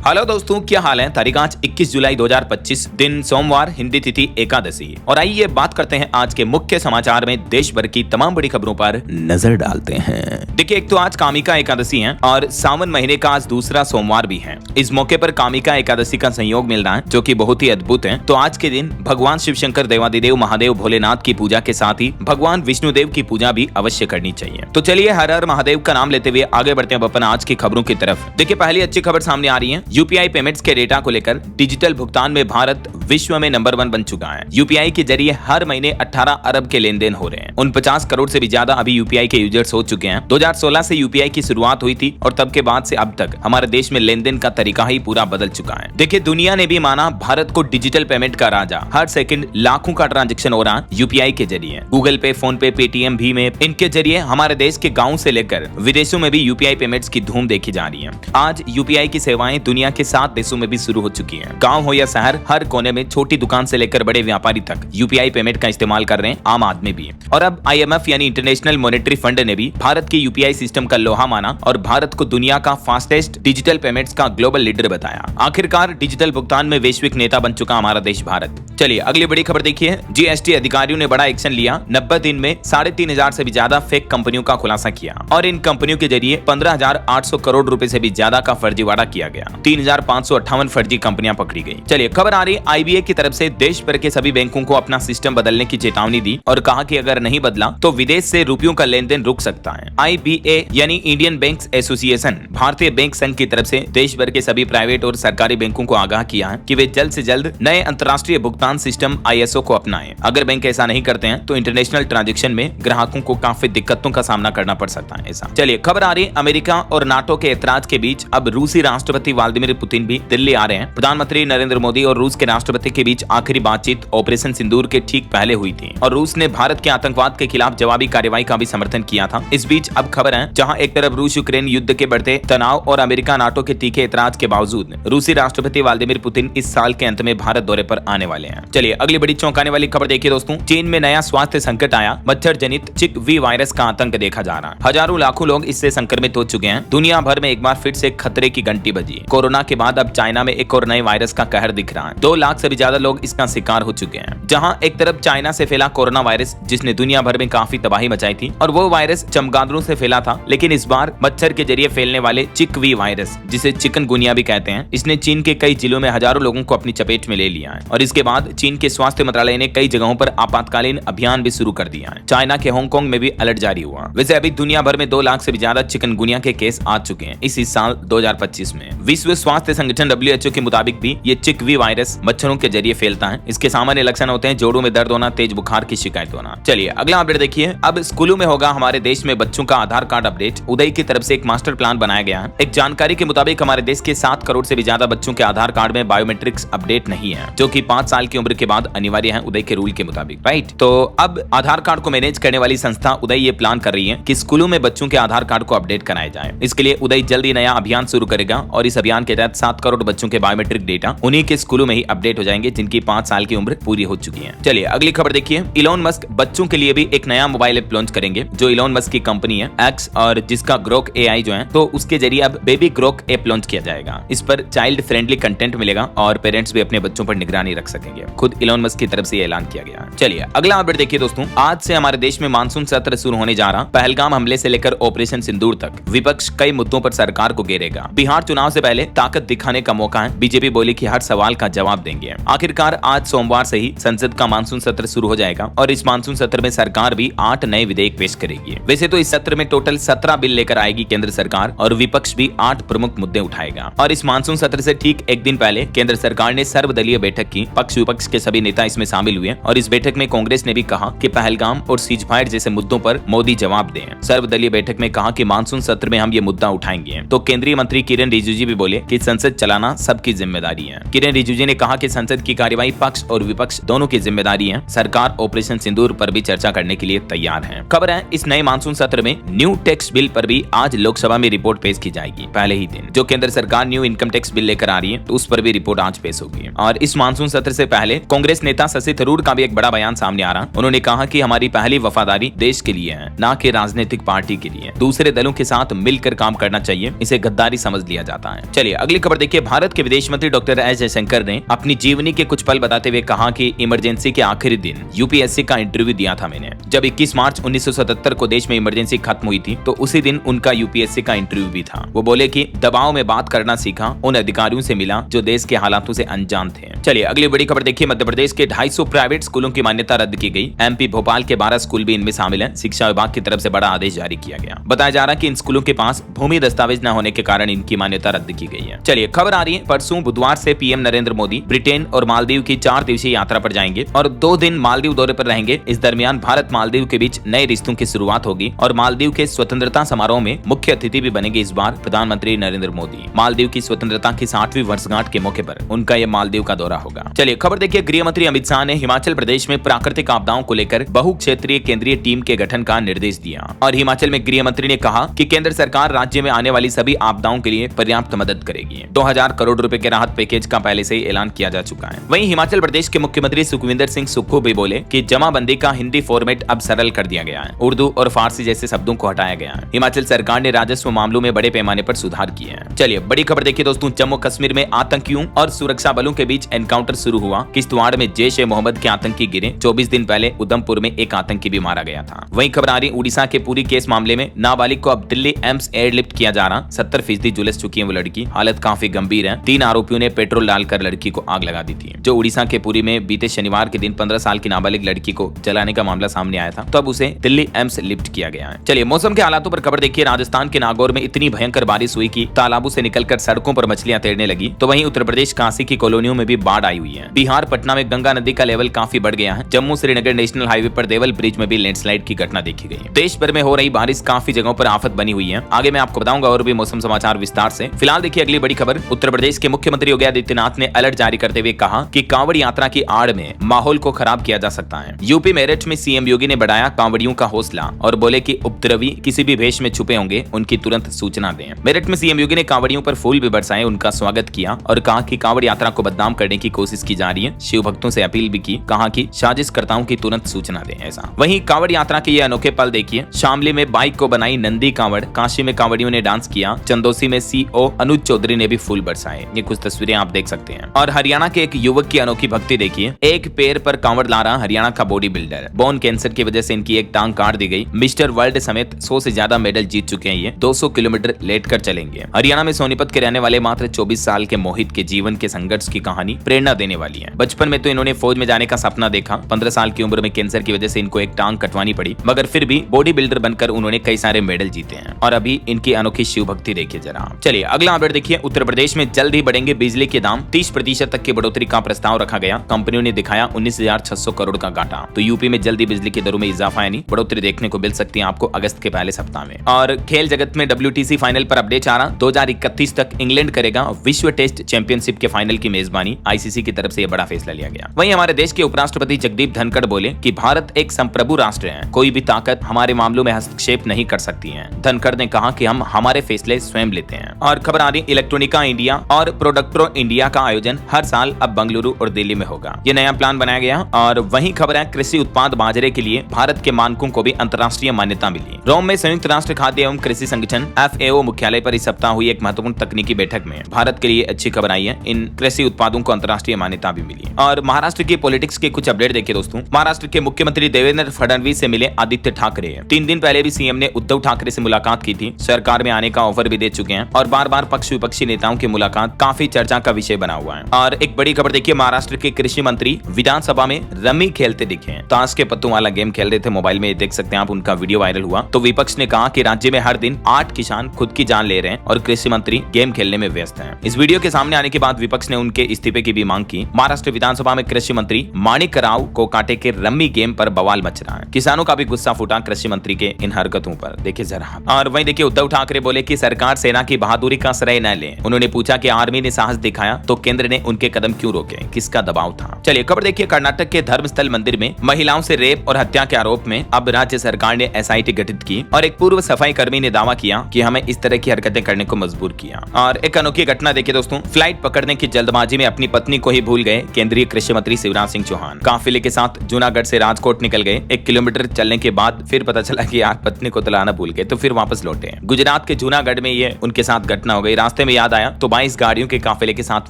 Hello दोस्तों, क्या हाल है। तारीख आज 21 जुलाई 2025, दिन सोमवार, हिंदी तिथि एकादशी। और आइए बात करते हैं आज के मुख्य समाचार में देश भर की तमाम बड़ी खबरों पर नजर डालते हैं। देखिए, एक तो आज कामिका एकादशी है और सावन महीने का आज दूसरा सोमवार भी है। इस मौके पर कामिका एकादशी का संयोग मिल रहा है, जो कि बहुत ही अद्भुत है। तो आज के दिन भगवान शिव शंकर, देवादिदेव महादेव भोलेनाथ की पूजा के साथ ही भगवान विष्णुदेव की पूजा भी अवश्य करनी चाहिए। तो चलिए हर हर महादेव का नाम लेते हुए आगे बढ़ते हैं अपन आज की खबरों की तरफ। देखिए, पहली अच्छी खबर सामने आ रही है। यूपीआई पेमेंट्स के डेटा को लेकर डिजिटल भुगतान में भारत विश्व में नंबर 1 बन चुका है। यूपीआई के जरिए हर महीने 18 अरब के लेन देन हो रहे हैं। 49 करोड़ से भी ज्यादा अभी यूपीआई के यूजर्स हो चुके हैं। 2016 से यूपीआई की शुरुआत हुई थी और तब के बाद से अब तक हमारे देश में लेन देन का तरीका ही पूरा बदल चुका है। देखिए, दुनिया ने भी माना भारत को डिजिटल पेमेंट का राजा। हर सेकंड लाखों का ट्रांजैक्शन हो रहा है यूपीआई के जरिए। गूगल पे, फोन पे, पेटीएम, भीम ऐप, इनके जरिए हमारे देश के गाँव से लेकर विदेशों में भी यूपीआई पेमेंट्स की धूम देखी जा रही है। आज यूपीआई की सेवाएं दुनिया के 7 देशों में भी शुरू हो चुकी हैं। गांव हो या शहर, हर कोने में छोटी दुकान से लेकर बड़े व्यापारी तक यूपीआई पेमेंट का इस्तेमाल कर रहे हैं, आम आदमी भी। और अब आईएमएफ यानी इंटरनेशनल मॉनेटरी फंड ने भी भारत के यूपीआई सिस्टम का लोहा माना और भारत को दुनिया का फास्टेस्ट डिजिटल पेमेंट्स का ग्लोबल लीडर बताया। आखिरकार डिजिटल भुगतान में वैश्विक नेता बन चुका हमारा देश भारत। चलिए अगली बड़ी खबर देखिए। जीएसटी अधिकारियों ने बड़ा एक्शन लिया। 90 दिन में 3,500 से भी ज्यादा फेक कंपनियों का खुलासा किया और इन कंपनियों के जरिए 15,800 करोड़ रुपए से भी ज्यादा का फर्जीवाड़ा किया गया। 3,558 फर्जी कंपनियां पकड़ी गई। चलिए खबर आ रही, आईबीए की तरफ से देश भर के सभी बैंकों को अपना सिस्टम बदलने की चेतावनी दी और कहा कि अगर नहीं बदला तो विदेश से रुपयों का लेन देन रुक सकता है। आईबीए यानी इंडियन बैंक्स एसोसिएशन, भारतीय बैंक संघ की तरफ से देश भर के सभी प्राइवेट और सरकारी बैंकों को आगाह किया है कि वे जल्द से जल्द नए अंतर्राष्ट्रीय भुगतान सिस्टम आईएसओ को अपनाएं। अगर बैंक ऐसा नहीं करते हैं तो इंटरनेशनल ट्रांजैक्शन में ग्राहकों को काफी दिक्कतों का सामना करना पड़ सकता है ऐसा। चलिए खबर आ रही, अमेरिका और नाटो के ऐतराज के बीच अब रूसी राष्ट्रपति व्लादिमीर पुतिन भी दिल्ली आ रहे हैं। प्रधानमंत्री नरेंद्र मोदी और रूस के राष्ट्रपति के बीच आखिरी बातचीत ऑपरेशन सिंदूर के ठीक पहले हुई थी और रूस ने भारत के आतंकवाद के खिलाफ जवाबी कार्रवाई का भी समर्थन किया था। इस बीच अब खबर है, जहां एक तरफ रूस यूक्रेन युद्ध के बढ़ते तनाव और अमेरिका नाटो के तीखे ऐतराज के बावजूद रूसी राष्ट्रपति व्लादिमीर पुतिन इस साल के अंत में भारत दौरे पर आने वाले हैं। चलिए अगली बड़ी चौंकाने वाली खबर देखिए दोस्तों। चीन में नया स्वास्थ्य संकट आया। मच्छर जनित चिकवी वायरस का आतंक देखा जा रहा है। हजारों लाखों लोग इससे संक्रमित हो चुके हैं। दुनिया भर में एक बार फिर से खतरे की घंटी बजी। कोरोना के बाद अब चाइना में एक और नए वायरस का कहर दिख रहा है। 2 लाख से भी ज्यादा लोग इसका शिकार हो चुके हैं। जहां एक तरफ चाइना से फैला कोरोना वायरस, जिसने दुनिया भर में काफी तबाही मचाई थी, और वो वायरस चमगादड़ों से फैला था, लेकिन इस बार मच्छर के जरिए फैलने वाले चिकवी वायरस, जिसे चिकनगुनिया भी कहते हैं, इसने चीन के कई जिलों में हजारों लोगों को अपनी चपेट में ले लिया है। और इसके बाद चीन के स्वास्थ्य मंत्रालय ने कई जगहों पर आपातकालीन अभियान भी शुरू कर दिया है। चाइना के हांगकांग में भी अलर्ट जारी हुआ। वैसे अभी दुनिया भर में 2 लाख से भी ज्यादा चिकनगुनिया के केस आ चुके हैं इसी साल 2025 में। विश्व स्वास्थ्य संगठन WHO के मुताबिक भी ये चिकवी वायरस मच्छरों के जरिए फैलता है। इसके सामान्य लक्षण होते हैं जोड़ों में दर्द होना, तेज बुखार की शिकायत होना। चलिए अगला अपडेट देखिए। अब स्कूलों में होगा हमारे देश में बच्चों का आधार कार्ड अपडेट। उदय की तरफ से एक मास्टर प्लान बनाया गया है। एक जानकारी के मुताबिक हमारे देश के 7 करोड़ से भी ज्यादा बच्चों के आधार कार्ड में बायोमेट्रिक्स अपडेट नहीं है, जो कि 5 साल की उम्र के बाद अनिवार्य है उदय के रूल के मुताबिक, राइट। तो अब आधार कार्ड को मैनेज करने वाली संस्था उदय ये प्लान कर रही है कि स्कूलों में बच्चों के आधार कार्ड को अपडेट कराया जाए। इसके लिए उदय जल्दी नया अभियान शुरू करेगा और इस अभियान के तहत 7 करोड़ बच्चों के बायोमेट्रिक डेटा उन्हीं के स्कूलों में ही अपडेट हो जाएंगे जिनकी 5 साल की उम्र पूरी हो चुकी है। चलिए अगली खबर देखिए। इलॉन मस्क बच्चों के लिए भी एक नया मोबाइल ऐप लॉन्च करेंगे, जो इलॉन मस्क की कंपनी है एक्स, और जिसका ग्रोक AI जो है, तो उसके जरिए अब बेबी ग्रोक ऐप लॉन्च किया जाएगा। इस पर चाइल्ड फ्रेंडली कंटेंट मिलेगा और पेरेंट्स भी अपने बच्चों पर निगरानी रख सकेंगे। खुद इलॉन मस्क की तरफ से ऐलान किया गया। चलिए अगला अपडेट देखिए दोस्तों। आज से हमारे देश में मानसून सत्र शुरू होने जा रहा। पहलगाम हमले से लेकर ऑपरेशन सिंदूर तक विपक्ष कई मुद्दों पर सरकार को घेरेगा। बिहार चुनाव से पहले ताकत दिखाने का मौका है। बीजेपी बोली कि हर सवाल का जवाब देंगे। आखिरकार आज सोमवार से ही संसद का मानसून सत्र शुरू हो जाएगा और इस मानसून सत्र में सरकार भी 8 नए विधेयक पेश करेगी। वैसे तो इस सत्र में टोटल 17 बिल लेकर आएगी केंद्र सरकार और विपक्ष भी 8 प्रमुख मुद्दे उठाएगा। और इस मानसून सत्र से ठीक एक दिन पहले केंद्र सरकार ने सर्वदलीय बैठक की। पक्ष विपक्ष के सभी नेता इसमें शामिल हुए और इस बैठक में कांग्रेस ने भी कहा कि पहलगाम और सीज फायर जैसे मुद्दों पर मोदी जवाब दें। सर्वदलीय बैठक में कहा कि मानसून सत्र में हम ये मुद्दा उठाएंगे। तो केंद्रीय मंत्री किरेन रिजिजू भी बोले कि संसद चलाना सबकी जिम्मेदारी है। किरेन रिजिजू ने कहा कि संसद की कार्यवाही पक्ष और विपक्ष दोनों की जिम्मेदारी है। सरकार ऑपरेशन सिंदूर पर भी चर्चा करने के लिए तैयार है। खबर है, इस नए मानसून सत्र में न्यू टैक्स बिल पर भी आज लोकसभा में रिपोर्ट पेश की जाएगी पहले ही दिन। जो केंद्र सरकार न्यू इनकम टैक्स बिल लेकर आ रही है, तो उस पर भी रिपोर्ट आज पेश होगी। और इस मानसून सत्र से पहले कांग्रेस नेता शशि थरूर का भी एक बड़ा बयान सामने आ रहा। उन्होंने कहा कि हमारी पहली वफादारी देश के लिए है, न कि राजनीतिक पार्टी के लिए। दूसरे दलों के साथ मिलकर काम करना चाहिए, इसे गद्दारी समझ लिया जाता है। चलिए चलिए अगली खबर देखिए। भारत के विदेश मंत्री डॉक्टर एस जयशंकर ने अपनी जीवनी के कुछ पल बताते हुए कहा कि इमरजेंसी के आखिरी दिन यूपीएससी का इंटरव्यू दिया था मैंने। जब 21 मार्च 1977 को देश में इमरजेंसी खत्म हुई थी तो उसी दिन उनका यूपीएससी का इंटरव्यू भी था। वो बोले कि दबाव में बात करना सीखा, उन अधिकारियों से मिला जो देश के हालातों से अनजान थे। चलिए अगली बड़ी खबर देखिए। मध्य प्रदेश के 250 प्राइवेट स्कूलों की मान्यता रद्द की गई। एमपी भोपाल के 12 स्कूल भी इनमें शामिल हैं। शिक्षा विभाग की तरफ से बड़ा आदेश जारी किया गया। बताया जा रहा है कि इन स्कूलों के पास भूमि दस्तावेज न होने के कारण इनकी मान्यता रद्द की गई है। चलिए खबर आ रही है, परसों बुधवार से पीएम नरेंद्र मोदी ब्रिटेन और मालदीव की 4 दिवसीय यात्रा पर जाएंगे और 2 दिन मालदीव दौरे पर रहेंगे। इस दरमियान भारत मालदीव के बीच नए रिश्तों की शुरुआत होगी और मालदीव के स्वतंत्रता समारोह में मुख्य अतिथि भी बनेंगे इस बार प्रधानमंत्री नरेंद्र मोदी। मालदीव की स्वतंत्रता की 60वीं वर्षगांठ के मौके पर उनका यह मालदीव का दौरा होगा। चलिए खबर देखिए। गृह मंत्री अमित शाह ने हिमाचल प्रदेश में प्राकृतिक आपदाओं को लेकर बहुक्षेत्रीय केंद्रीय टीम के गठन का निर्देश दिया और हिमाचल में गृह मंत्री ने कहा कि केंद्र सरकार राज्य में आने वाली सभी आपदाओं के लिए पर्याप्त मदद करेगी। 2000 करोड़ रुपए के राहत पैकेज का पहले से ही ऐलान किया जा चुका है। वहीं हिमाचल प्रदेश के मुख्यमंत्री सुखविंदर सिंह सुक्खू भी बोले कि जमाबंदी का हिंदी फॉर्मेट अब सरल कर दिया गया है। उर्दू और फारसी जैसे शब्दों को हटाया गया है। हिमाचल सरकार ने राजस्व मामलों में बड़े पैमाने पर सुधार किए हैं। चलिए बड़ी खबर देखिए दोस्तों। जम्मू कश्मीर में आतंकियों और सुरक्षा बलों के बीच एनकाउंटर शुरू हुआ। किश्तवाड़ में जैश-ए-मोहम्मद के आतंकी गिरे। 24 दिन पहले उधमपुर में एक आतंकी भी मारा गया था। वहीं खबर आ रही उड़ीसा के पूरी केस मामले में नाबालिग को अब दिल्ली एम्स एयरलिफ्ट किया जा रहा। 70% झुलस चुकी है वो लड़की। हालत काफी गंभीर है। 3 आरोपियों ने पेट्रोल डालकर लड़की को आग लगा दी थी। जो उड़ीसा के पुरी में बीते शनिवार के दिन 15 साल की नाबालिग लड़की को जलाने का मामला सामने आया था, तो अब उसे दिल्ली एम्स लिफ्ट किया गया है। चलिए मौसम के हालातों पर खबर देखिए। राजस्थान के नागौर में इतनी भयंकर बारिश हुई कि तालाबों से निकलकर सड़कों पर मछलियां तैरने लगी। तो वहीं उत्तर प्रदेश काशी की कॉलोनियों में भी बाढ़ आई हुई है। बिहार पटना में गंगा नदी का लेवल काफी बढ़ गया है। जम्मू श्रीनगर नेशनल हाईवे पर देवल ब्रिज में भी लैंडस्लाइड की घटना देखी गई। देश भर में हो रही बारिश काफी जगहों पर आफत बनी हुई है। आगे मैं आपको बताऊंगा और भी मौसम समाचार विस्तार से। फिलहाल देखिए अगली बड़ी खबर। उत्तर प्रदेश के मुख्यमंत्री योगी आदित्यनाथ ने अलर्ट जारी करते हुए कहा कि कांवड़ यात्रा की आड़ में माहौल को खराब किया जा सकता है। यूपी मेरठ में सीएम योगी ने बढ़ाया कांवड़ियों का हौसला और बोले कि उपद्रवी किसी भी भेष में छुपे होंगे उनकी तुरंत सूचना दें। मेरठ में सीएम योगी ने कांवड़ियों पर फूल भी बरसाए, उनका स्वागत किया और कहा कि कांवड़ यात्रा को बदनाम करने की कोशिश की जा रही है। शिव भक्तों से अपील भी की, कहा कि साजिशकर्ताओं की तुरंत सूचना दें। ऐसा वहीं कांवड़ यात्रा के ये अनोखे पल देखिए। शामली में बाइक को बनाई नंदी कांवड़, काशी में कांवड़ियों ने डांस किया, चंदोसी में सीओ अनुज चौधरी ने भी फूल बरसाए। ये कुछ तस्वीरें आप देख सकते हैं। और हरियाणा के एक युवक की अनोखी भक्ति देखिए। एक पैर पर कांवड़ ला रहा हरियाणा का बॉडी बिल्डर। बोन कैंसर की वजह से इनकी एक टांग काट दी गई। मिस्टर वर्ल्ड समेत 100 से ज्यादा मेडल जीत चुके हैं। ये 200 किलोमीटर लेटकर चलेंगे। हरियाणा में सोनीपत के रहने वाले मात्र 24 साल के मोहित के जीवन के संघर्ष की कहानी प्रेरणा देने वाली है। बचपन में तो इन्होंने फौज में जाने का सपना देखा। 15 साल की उम्र में कैंसर की वजह से इनको एक टांग कटवानी पड़ी, मगर फिर भी बॉडी बिल्डर बनकर उन्होंने कई सारे मेडल जीते हैं। और अभी इनकी अनोखी शिव भक्ति देखिए जरा। चलिए अगला अपडेट देखिए। उत्तर प्रदेश में जल्द ही बढ़ेंगे बिजली के दाम। 30% तक की बढ़ोतरी का प्रस्ताव रखा गया। कंपनियों ने दिखाया 19,600 करोड़ का घाटा। तो यूपी में जल्दी बिजली की दरों में इजाफा यानी बढ़ोतरी देखने को मिल सकती है आपको अगस्त के पहले सप्ताह में। और खेल जगत में WTC फाइनल पर अपडेट आ रहा। 2031 तक इंग्लैंड करेगा विश्व टेस्ट चैंपियनशिप के फाइनल की मेजबानी। ICC की तरफ से यह बड़ा फैसला लिया गया। वहीं हमारे देश के उपराष्ट्रपति जगदीप धनखड़ बोले कि भारत एक संप्रभु राष्ट्र है, कोई भी ताकत हमारे मामलों में हस्तक्षेप नहीं कर सकती है। धनखड़ ने कहा कि हम हमारे फैसले स्वयं लेते हैं। और खबर आ रही इलेक्ट्रॉनिका इंडिया और प्रोडक्ट्रो इंडिया का आयोजन हर साल अब बेंगलुरु और दिल्ली में होगा। ये नया प्लान बनाया गया। और वहीं खबर है कृषि उत्पाद बाजरे के लिए भारत के मानकों को भी अंतर्राष्ट्रीय मान्यता मिली। रोम में संयुक्त राष्ट्र खाद्य एवं कृषि संगठन FAO मुख्यालय पर इस सप्ताह हुई एक महत्वपूर्ण तकनीकी बैठक में भारत के लिए अच्छी खबर आई है। इन कृषि उत्पादों को अंतर्राष्ट्रीय मान्यता भी मिली। और महाराष्ट्र की पॉलिटिक्स के कुछ अपडेट देखिए दोस्तों। महाराष्ट्र के मुख्यमंत्री देवेंद्र फडणवीस से मिले आदित्य ठाकरे। 3 दिन पहले भी सीएम ने उद्धव ठाकरे से मुलाकात की थी। सरकार में आने का ऑफर भी दे चुके हैं और बार बार पक्ष विपक्षी नेताओं की मुलाकात काफी चर्चा का विषय बना हुआ है। और एक बड़ी खबर देखिए। महाराष्ट्र के कृषि मंत्री विधानसभा में रमी खेलते दिखे। ताश के पत्तों वाला गेम खेल रहे थे मोबाइल में, देख सकते हैं आप, उनका वीडियो वायरल हुआ। तो विपक्ष ने कहा कि राज्य में हर दिन 8 किसान खुद की जान ले रहे हैं और कृषि मंत्री गेम खेलने में व्यस्त हैं। इस वीडियो के सामने आने के बाद विपक्ष ने उनके इस्तीफे की भी मांग की। महाराष्ट्र विधानसभा में कृषि मंत्री माणिक राव कोकाटे के रम्मी गेम पर बवाल मच रहा है। किसानों का भी गुस्सा फूटा कृषि मंत्री के इन हरकतों पर, देखिए जरा। और वहीं देखिए उद्धव ठाकरे बोले कि सरकार सेना की बहादुरी का श्रेय न ले। उन्होंने पूछा कि आर्मी ने साहस दिखाया तो केंद्र ने उनके कदम क्यों रोके, किसका दबाव था। चलिए खबर देखिए। कर्नाटक के धर्मस्थल मंदिर में महिलाओं से रेप और हत्या के आरोप में अब राज्य सरकार ने SIT गठित की और एक पूर्व सफाई कर्मी ने दावा किया कि हमें इस तरह की हरकतें करने को मजबूर किया। और एक अनोखी घटना देखिए दोस्तों। फ्लाइट पकड़ने की जल्दबाजी में अपनी पत्नी को ही भूल गए केंद्रीय कृषि मंत्री शिवराज सिंह चौहान। काफिले के साथ जूनागढ़ से राजकोट निकल गए। 1 किलोमीटर चलने के बाद फिर पता चला कि यार पत्नी को तो लाना भूल गए, तो फिर वापस लौटे। गुजरात के जूनागढ़ में ये उनके साथ घटना हो गई। रास्ते रास्ते में याद आया तो 22 गाड़ियों के काफिले के साथ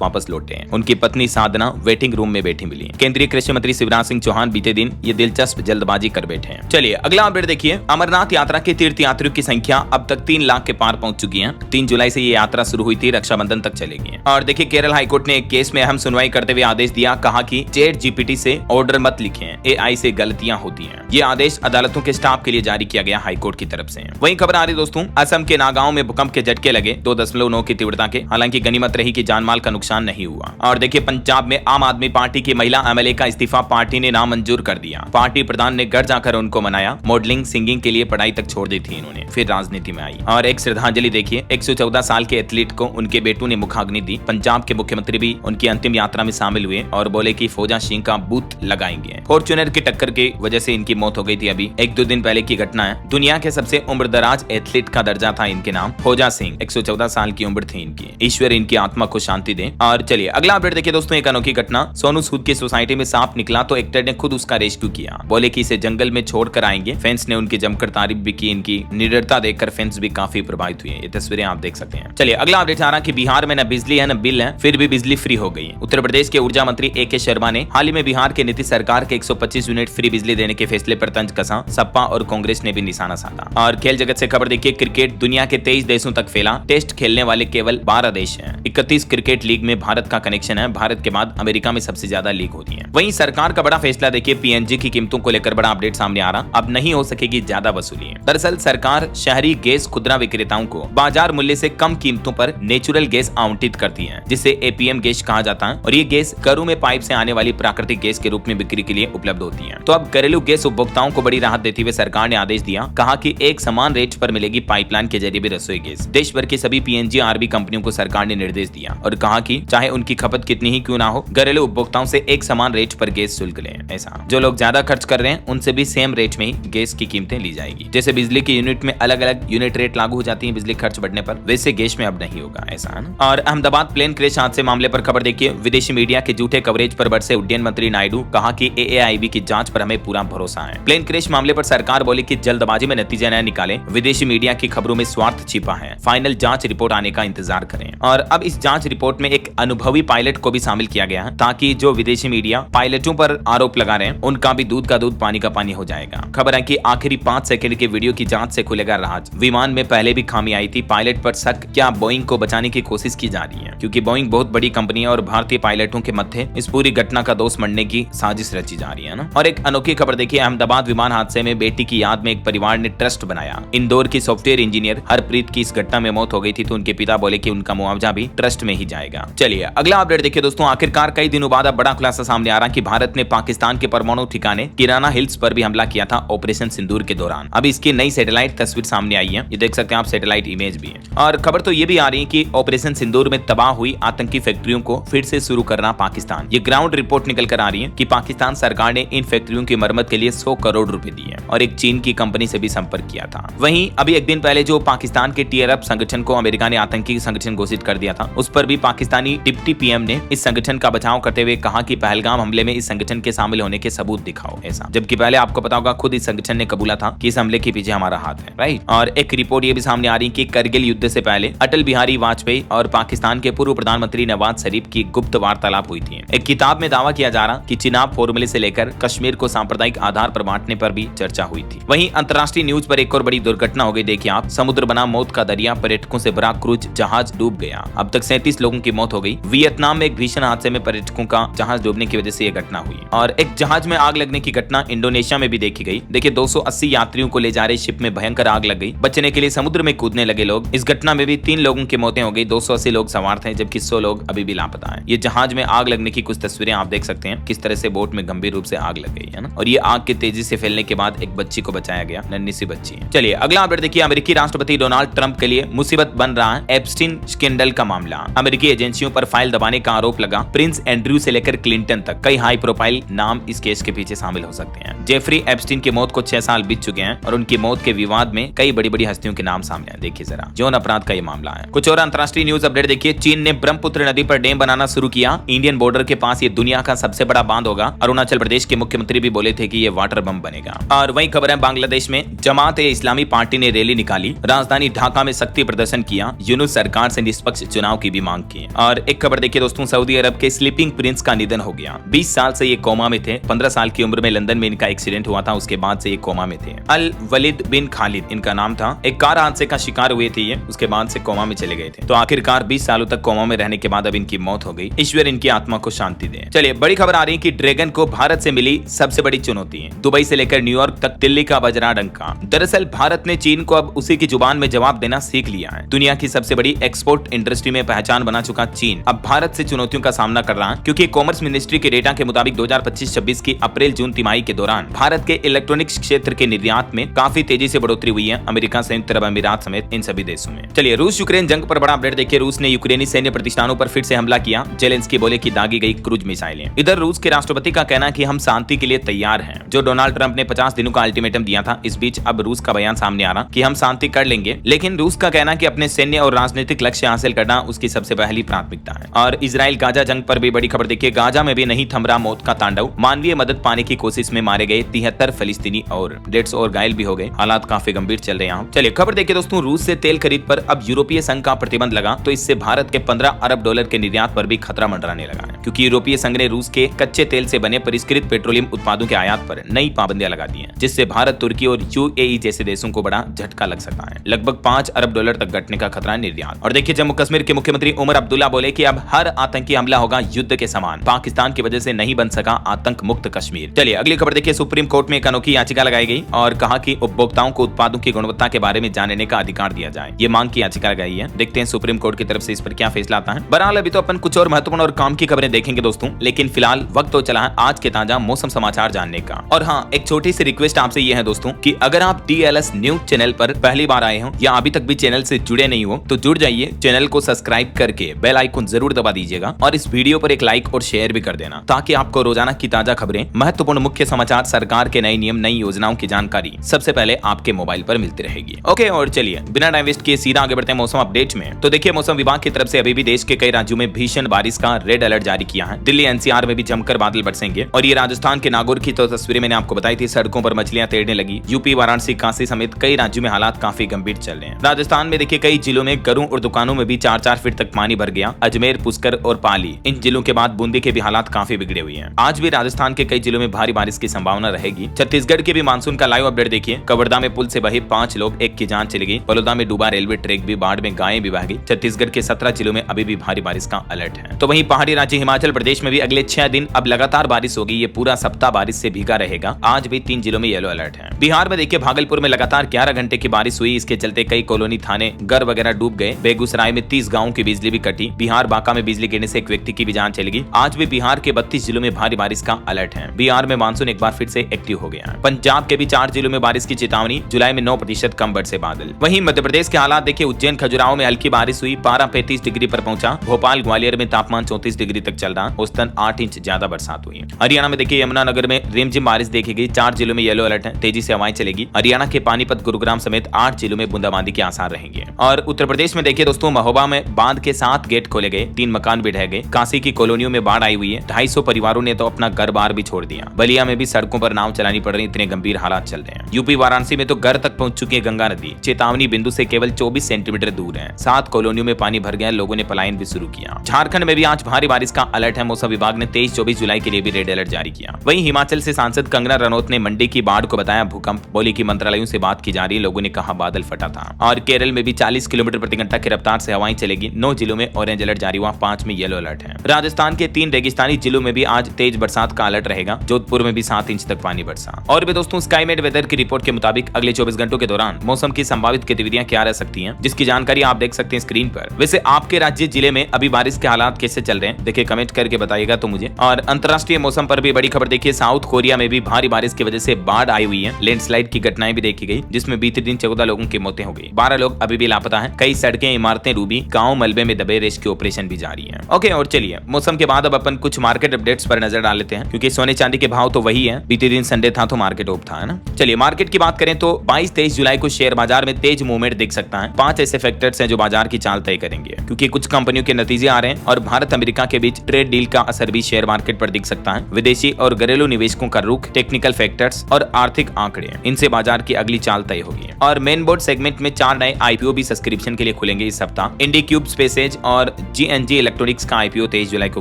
वापस लौटे हैं। उनकी पत्नी साधना वेटिंग रूम में बैठी मिली। केंद्रीय कृषि मंत्री शिवराज सिंह चौहान बीते दिन ये दिलचस्प जल्दबाजी कर बैठे हैं। चलिए अगला अपडेट देखिए। अमरनाथ यात्रा के तीर्थ यात्रियों की संख्या अब तक 3 लाख के पार पहुंच चुकी है। 3 जुलाई से ये यात्रा शुरू हुई थी, रक्षाबंधन तक चलेगी। और देखिए केरल हाईकोर्ट ने एक केस में अहम सुनवाई करते हुए आदेश दिया, कहा कि चैट जीपीटी से ऑर्डर मत लिखें, एआई से गलतियां होती हैं। ये आदेश अदालतों के स्टाफ के लिए जारी किया गया हाईकोर्ट की तरफ से। वहीं खबर आ रही दोस्तों, असम के नागांव में भूकंप के झटके लगे 2.9 की तीव्रता के। हालांकि गनीमत रही कि जानमाल का नुकसान नहीं हुआ। और देखिए पंजाब में आम आदमी पार्टी की महिला एमएलए का इस्तीफा पार्टी ने नामंजूर कर दिया। पार्टी प्रधान ने घर जाकर उनको मनाया। मॉडलिंग सिंगिंग के लिए पढ़ाई तक छोड़ दी थी इन्होंने, फिर राजनीति में आई। और एक श्रद्धांजलि देखिए, 114 साल के एथलीट को उनके बेटों ने मुखाग्नि दी। पंजाब के मुख्यमंत्री भी उनकी अंतिम यात्रा में शामिल हुए और बोले कि फौजा सिंह का बूथ लगाएंगे। फॉर्च्यूनर की टक्कर की वजह से इनकी मौत हो गई थी। अभी 1-2 दिन पहले की घटना है। दुनिया के सबसे उम्रदराज एथलीट का दर्जा था इनके नाम, फौजा सिंह। 114 साल की उम्र थी इनकी। ईश्वर इनकी आत्मा को शांति दे। और चलिए अगला अपडेट देखिए दोस्तों, एक अनोखी घटना। सोनू सूद की सोसाइटी में सांप निकला तो एक्टर ने खुद उसका रेस्क्यू किया। बोले कि इसे जंगल में छोड़कर आएंगे। फैंस ने उनकी जमकर तारीफ भी की। इनकी निडरता देखकर फैंस भी काफी प्रभावित हुए। ये तस्वीरें आप देख सकते हैं। चलिए अगला अपडेट आ रहा कि बिहार में न बिजली है न बिल है, फिर भी बिजली फ्री हो गई। उत्तर प्रदेश के ऊर्जा मंत्री ए के शर्मा ने हाल ही में बिहार के नीतीश सरकार के 125 यूनिट फ्री बिजली देने के फैसले पर तंज कसा। सपा और कांग्रेस ने भी निशाना साधा। और खेल जगत से खबर देखिए, क्रिकेट दुनिया के 23 देशों तक फैला। टेस्ट खेलने वाले केवल 12 देश हैं। 31 क्रिकेट लीग में भारत का कनेक्शन है। भारत के बाद अमेरिका में सबसे ज्यादा लीग होती है। वहीं सरकार का बड़ा फैसला देखिए, पीएनजी की कीमतों को लेकर बड़ा अपडेट सामने आ रहा। अब नहीं हो सकेगी ज्यादा वसूली। दरअसल सरकार शहरी गैस खुदरा विक्रेताओं को बाजार मूल्य से कम कीमतों पर नेचुरल गैस आवंटित करती है, जिसे एपीएम गैस कहा जाता है। और ये गैस घरों में पाइप से आने वाली प्राकृतिक गैस के रूप में बिक्री के लिए उपलब्ध होती है। तो अब घरेलू गैस उपभोक्ताओं को बड़ी राहत देते हुए सरकार ने आदेश दिया, कहा कि एक समान रेट पर मिलेगी पाइपलाइन के जरिए भी रसोई गैस। देश भर की सभी पीएनजी आरबी कंपनियों को सरकार ने निर्देश दिया और कहा कि चाहे उनकी खपत कितनी ही क्यों ना हो, घरेलू उपभोक्ताओं से एक समान रेट पर गैस शुल्क लें। ऐसा जो लोग ज्यादा खर्च कर रहे हैं उनसे भी सेम रेट में ही गैस की कीमतें ली जाएगी। जैसे बिजली की यूनिट में अलग अलग यूनिट रेट लागू हो जाती है बिजली खर्च बढ़ने पर, वैसे गैस में अब नहीं होगा। ऐसा है ना। और अहमदाबाद प्लेन क्रैश हादसे मामले पर खबर देखिए, विदेशी मीडिया के झूठे कवरेज पर बरसे उड्डयन मंत्री नायडू, कहा कि एएआईबी की जांच पर हमें पूरा भरोसा है। प्लेन क्रैश मामले पर सरकार बोली कि जल्दबाजी में नतीजा न निकालें, विदेशी मीडिया की खबरों में स्वार्थ छिपा है। फाइनल जांच रिपोर्ट आने का इंतजार करें। और अब इस जांच रिपोर्ट में एक अनुभवी पायलट को भी शामिल किया गया है, ताकि जो विदेशी मीडिया पायलटों पर आरोप लगा रहे हैं उनका भी दूध का दूध पानी का पानी हो जाएगा। खबर है कि आखिरी 5 सेकंड के वीडियो की जांच से खुलेगा राज। विमान में पहले भी खामी आई थी। पायलट पर शक, क्या बोइंग को बचाने की कोशिश की जा रही है, क्योंकि बोइंग बहुत बड़ी कंपनी है और भारतीय पायलटों के मध्य इस पूरी घटना का दोष मढ़ने की साजिश रची जा रही है ना। और एक अनोखी खबर देखिए, अहमदाबाद विमान हादसे में बेटी की याद में एक परिवार ने ट्रस्ट बनाया। इंदौर की सॉफ्टवेयर इंजीनियर हरप्रीत की इस घटना में मौत हो गई थी, तो उनके पिता बोले कि उनका मुआवजा भी ट्रस्ट में ही जाएगा। चलिए अगला अपडेट देखिए दोस्तों, आखिरकार कई दिनों बाद अब बड़ा खुलासा सामने आ रहा कि भारत ने पाकिस्तान के परमाणु ठिकाने किराना हिल्स पर भी हमला किया था ऑपरेशन सिंदूर के दौरान। अब इसकी नई सैटेलाइट तस्वीर सामने आई है, ये देख सकते हैं आप, सैटेलाइट इमेज भी है। और खबर तो ये भी आ रही है कि ऑपरेशन सिंदूर में तबाह हुई आतंकी फैक्ट्रियों को फिर से शुरू करना पाकिस्तान। ये ग्राउंड रिपोर्ट निकल कर आ रही है कि पाकिस्तान सरकार ने इन फैक्ट्रियों की मरम्मत के लिए 100 करोड़ रुपए दिए और एक चीन की कंपनी से भी संपर्क किया था। वहीं अभी एक दिन पहले जो पाकिस्तान के टीयर अप संगठन को अमेरिका ने आतंकी संगठन घोषित कर दिया था, उस पर भी पाकिस्तानी डिप्टी पीएम ने इस संगठन का बचाव करते हुए कहा कि पहलगाम हमले में इस संगठन के शामिल होने के सबूत दिखाओ। ऐसा, जबकि पहले आपको पता होगा खुद इस संगठन ने कबूला था कि इस हमले के पीछे हमारा हाथ है, राइट। और एक रिपोर्ट ये भी सामने आ रही कि करगिल युद्ध से पहले अटल बिहारी वाजपेयी और पाकिस्तान के पूर्व प्रधानमंत्री नवाज शरीफ की गुप्त वार्तालाप हुई थी। एक किताब में दावा किया जा रहा कि चिनाब फॉर्मूले से लेकर कश्मीर को सांप्रदायिक आधार पर बांटने पर भी चर्चा हुई थी। वहीं अंतर्राष्ट्रीय न्यूज पर एक और बड़ी दुर्घटना हो गई। देखिए आप, समुद्र बना मौत का दरिया, पर्यटकों से भरा क्रूज जहाज डूब गया। अब तक 37 लोगों की मौत हो गई। वियतनाम में एक भीषण हादसे में पर्यटकों का जहाज डूबने की वजह से यह घटना हुई। और एक जहाज में आग लगने की घटना इंडोनेशिया में भी देखी गई। देखिए 280 यात्रियों को ले जा रहे शिप में भयंकर आग लग गई। बचने के लिए समुद्र में कूदने लगे लोग। इस घटना में भी 3 लोगों की मौतें हो गई। 280 लोग सवार थे, जबकि 100 लोग अभी भी लापता हैं। ये जहाज में आग लगने की कुछ तस्वीरें आप देख सकते हैं, किस तरह से बोट में गंभीर रूप से आग लग गई है ना। और ये आग के तेजी से फैलने के बाद एक बच्ची को बचाया गया, नन्ही सी बच्ची है। चलिए अगला अपडेट देखिए, अमेरिकी राष्ट्रपति डोनाल्ड ट्रंप के लिए मुसीबत बन रहा है एप्स्टीन स्कैंडल का मामला। अमेरिकी एजेंसियों पर फाइल दबाने का आरोप लगा। प्रिंस एंड्रयू से लेकर क्लिंटन तक कई हाई प्रोफाइल नाम इस केस के पीछे शामिल हो सकते हैं। जेफरी एप्स्टीन की मौत को 6 साल बीत चुके हैं और उनकी मौत के विवाद में कई बड़ी बड़ी हस्तियों के नाम सामने आए। देखिए जरा, यौन अपराध का ये मामला है। कुछ और अंतर्राष्ट्रीय न्यूज अपडेट देखिए, चीन ने ब्रह्मपुत्र नदी पर डैम बनाना शुरू किया। इंडियन बॉर्डर के पास ये दुनिया का सबसे बड़ा बांध होगा। अरुणाचल प्रदेश के मुख्यमंत्री भी बोले थे कि ये वाटर बम बनेगा। और वही खबर है, बांग्लादेश में जमात ए इस्लामी पार्टी ने रैली निकाली। राजधानी ढाका में शक्ति प्रदर्शन किया। यूनुस सरकार से निष्पक्ष चुनाव की भी मांग की। और एक खबर देखिए दोस्तों, सऊदी अरब के स्लीपिंग प्रिंस का निधन हो गया। 20 साल से ये कोमा में थे। 15 साल की उम्र में लंदन में इनका एक्सीडेंट हुआ था, उसके बाद से ये कोमा में थे। अल वलीद बिन खालिद इनका नाम था। एक कार हादसे का शिकार हुए थे ये, उसके बाद से कोमा में चले गए थे। तो आखिरकार 20 सालों तक कोमा में रहने के बाद अब इनकी मौत हो गई। ईश्वर इनकी आत्मा को शांति दे। चलिए बड़ी खबर आ रही है कि ड्रैगन को भारत से मिली सबसे बड़ी चुनौती है। दुबई से लेकर न्यूयॉर्क तक दिल्ली का बजरा डंका। दरअसल भारत ने चीन को अब उसी की जुबान में जवाब देना सीख लिया है। दुनिया की सबसे बड़ी एक्सपोर्ट इंडस्ट्री में पहचान बना चुका चीन अब भारत से चुनौतियों का सामना कर रहा है, क्योंकि कॉमर्स मिनिस्ट्री के डेटा के मुताबिक 2025-26 की अप्रैल जून तिमाही के दौरान भारत के इलेक्ट्रॉनिक्स क्षेत्र के निर्यात में काफी तेजी से बढ़ोतरी हुई है। अमेरिका, संयुक्त अरब अमीरात समेत इन सभी देशों में। चलिए रूस यूक्रेन जंग पर बड़ा अपडेट देखिए। रूस ने यूक्रेनी सैन्य प्रतिष्ठानों पर फिर से हमला किया। जेलेंस्की बोले कि दागी गई क्रूज मिसाइलें। इधर रूस के राष्ट्रपति का कहना है कि हम शांति के लिए तैयार हैं, जो डोनाल्ड ट्रंप ने 50 दिनों का अल्टीमेटम दिया था। इस बीच अब रूस का बयान सामने आ रहा कि हम शांति कर लेंगे, लेकिन रूस का कहना कि अपने सैन्य और राजनीतिक लक्ष्य हासिल करना उसकी सबसे पहली प्राथमिकता है। और इजराइल गाजा जंग पर भी बड़ी खबर देखिए। गाजा में भी नहीं थम रहा मौत का तांडव। मानवीय मदद पाने की कोशिश में मारे गए 73 फलिस्तीनी और 150 और घायल भी हो गए। हालात काफी गंभीर चल रहे हैं। चलिए खबर देखिए दोस्तों, रूस से तेल खरीद पर अब यूरोपीय संघ का प्रतिबंध लगा, तो इससे भारत के 15 अरब डॉलर के निर्यात पर भी खतरा मंडराने लगा है, क्योंकि यूरोपीय संघ ने रूस के कच्चे तेल से बने परिष्कृत पेट्रोलियम उत्पादों के आयात पर नई पाबंदियां लगा दी हैं, जिससे भारत, तुर्की और यूएई जैसे देशों को बड़ा झटका लग सकता है। लगभग 5 अरब डॉलर तक घटने का खतरा है निर्यात। और देखिए जम्मू कश्मीर के मुख्यमंत्री उमर अब्दुल्ला बोले कि अब हर आतंकी हमला होगा युद्ध के समान। पाकिस्तान की वजह से नहीं बन सका आतंक मुक्त कश्मीर। चलिए अगली खबर देखिए। सुप्रीम कोर्ट में एक अनोखी याचिका लगाई गई और कहा कि उपभोक्ताओं को उत्पादों की गुणवत्ता के बारे में जानने का अधिकार दिया जाए। ये मांग की याचिका लगाई है। देखते हैं सुप्रीम कोर्ट की तरफ से इस पर क्या फैसला आता है। बहरहाल अभी तो अपन कुछ और महत्वपूर्ण और काम की खबरें देखेंगे दोस्तों, लेकिन फिलहाल वक्त तो चला है आज के ताजा मौसम समाचार जानने का। और हाँ, एक छोटी सी रिक्वेस्ट आपसे ये है दोस्तों कि अगर आप DLS न्यूज चैनल पर पहली बार आए हो या अभी तक भी चैनल से जुड़े नहीं हो तो जुड़ जाइए। चैनल को सब्सक्राइब करके बेल आइकन जरूर दबा दीजिएगा और इस वीडियो पर एक लाइक और शेयर भी कर देना, ताकि आपको रोजाना की ताजा खबरें, महत्वपूर्ण मुख्य समाचार, सरकार के नए नियम, नई योजनाओं की जानकारी सबसे पहले आपके मोबाइल पर मिलती रहेगी। ओके, और चलिए बिना टाइम वेस्ट किए सीधा आगे बढ़ते हैं मौसम अपडेट में। तो देखिए मौसम विभाग की तरफ से अभी भी देश के कई राज्यों में भीषण बारिश का रेड अलर्ट जारी किया है। दिल्ली NCR में भी जमकर बादल बरसेंगे। और ये राजस्थान के नागौर की तो तस्वीरें मैंने आपको बताई थी, सड़कों पर मछलियां तैरने लगी। यूपी, वाराणसी, काशी समेत कई राज्यों में हालात काफी गंभीर चल रहे हैं। राजस्थान में देखिए कई जिलों में घरों और दुकानों में भी 4-4 फीट तक पानी भर गया। अजमेर, पुष्कर और पाली, इन जिलों के बाद बूंदी के भी हालात काफी बिगड़े हुए हैं। आज भी राजस्थान के कई जिलों में भारी बारिश की संभावना रहेगी। छत्तीसगढ़ के भी मानसून का लाइव अपडेट देखिए। कवर्धा में पुल से बहे 5 लोग, 1 की जान चली गई। बलौदा में डूबा रेलवे ट्रैक भी, बाढ़ में गायें भी बह गई। छत्तीसगढ़ के 17 जिलों में अभी भी भारी बारिश का अलर्ट है। तो वहीं पहाड़ी राज्य हिमाचल प्रदेश में भी अगले 6 दिन अब लगातार बारिश होगी। ये पूरा सप्ताह बारिश से भीगा रहेगा। आज भी 3 जिलों में येलो अलर्ट है। बिहार में देखिए भागलपुर में लगातार 11 घंटे की बारिश हुई। इसके चलते कई कॉलोनी, थाने, घर वगैरह डूब गए। बेगूसराय में 30 गांवों की बिजली भी कटी। बिहार बांका में बिजली गिरने से एक व्यक्ति की भी जान चली गई। आज भी बिहार के 32 जिलों में भारी बारिश का अलर्ट है। बिहार में मानसून एक बार फिर से एक्टिव हो गया है। पंजाब के भी 4 जिलों में बारिश की चेतावनी। जुलाई में 9% कम बरसे बादल। वहीं मध्य प्रदेश के हालात देखिए। उज्जैन, खजुराहो में हल्की बारिश हुई। पारा 35 डिग्री पर पहुंचा। भोपाल, ग्वालियर में तापमान 34 डिग्री तक चल रहा। औसतन 8 इंच ज्यादा बरसात हुई। हरियाणा में देखिए यमुनानगर में रिमझिम बारिश देखी गई। 4 जिलों में येलो अलर्ट है। तेजी से हवाएं चलेगी। हरियाणा के पानीपत, गुरुग्राम समेत 8 जिलों में बूंदाबांदी के आसार रहेंगे। और उत्तर प्रदेश में देखिए दोस्तों महोबा में बांध के 7 गेट खोले गए। 3 मकान भी ढह गए। काशी की कॉलोनियों में बाढ़ आई हुई है। 250 परिवारों ने तो अपना घर बार भी छोड़ दिया। बलिया में भी सड़कों पर नाव चलानी पड़ रही, इतने गंभीर हालात चल रहे हैं। यूपी वाराणसी में तो घर तक पहुंच चुकी है गंगा नदी। चेतावनी बिंदु से केवल 24 सेंटीमीटर दूर है। 7 कॉलोनियों में पानी भर गया। लोगों ने पलायन भी शुरू किया। झारखंड में भी आज भारी बारिश का अलर्ट है। मौसम विभाग ने 23-24 जुलाई के लिए भी रेड अलर्ट जारी किया। वहीं हिमाचल से सांसद कंगना रनौत ने मंडी की बाढ़ को बताया भूकंप। बोली कि मंत्रालयों से बात की जा रही है। लोगों ने कहा बादल फटा था। और केरल में भी 40 किलोमीटर प्रति घंटा की रफ्तार से हवाएं चलेगी। 9 जिलों में ऑरेंज अलर्ट जारी हुआ। 5 में येलो अलर्ट है। राजस्थान के 3 रेगिस्तानी जिलों में भी आज तेज बरसात का अलर्ट रहेगा। जोधपुर में भी 7 इंच तक पानी बरसा। और भी दोस्तों स्काईमेट वेदर की रिपोर्ट के मुताबिक अगले 24 घंटों के दौरान मौसम की संभावित गतिविधियां क्या रह सकती हैं, जिसकी जानकारी आप देख सकते हैं स्क्रीन पर। वैसे आपके राज्य जिले में अभी बारिश के हालात कैसे चल रहे हैं देखिए, कमेंट करके बताइएगा तो मुझे। और अंतर्राष्ट्रीय मौसम पर भी बड़ी खबर देखिए। साउथ कोरिया में भी भारी बारिश की वजह से बाढ़ आई हुई है। लैंडस्लाइड की घटनाएं भी देखी गई, जिसमें बीते दिन 14 लोगों की मौतें हो गई। 12 लोग अभी भी लापता हैं। कई सड़कें, इमारतें डूबी। गांव मलबे में दबे। रेस्क्यू ऑपरेशन भी जारी है। ओके, और चलिए मौसम के बाद अब अपन कुछ मार्केट अपडेट्स पर नजर डाल लेते हैं, क्योंकि सोने चांदी के भाव तो वही है। बीते दिन संडे था तो मार्केट ऑफ था, है ना। चलिए मार्केट की बात करें तो 22-23 जुलाई को शेयर बाजार में तेज मूवमेंट दिख सकता है। 5 ऐसे फैक्टर्स हैं जो बाजार की चाल तय करेंगे, क्योंकि कुछ कंपनियों के नतीजे आ रहे हैं और भारत अमेरिका के बीच ट्रेड डील का असर भी शेयर मार्केट पर दिख सकता है। विदेशी और घरेलू निवेशकों का रुख, टेक्निकल फैक्टर्स और आर्थिक आंकड़े, इनसे बाजार की अगली चाल तय होगी। और मेन बोर्ड सेगमेंट में 4 नए IPO भी सब्सक्रिप्शन के लिए खुले खुलेंगे इस सप्ताह। इंडी क्यूब स्पेसेज और जीएनजी इलेक्ट्रॉनिक्स का आईपीओ 23 जुलाई को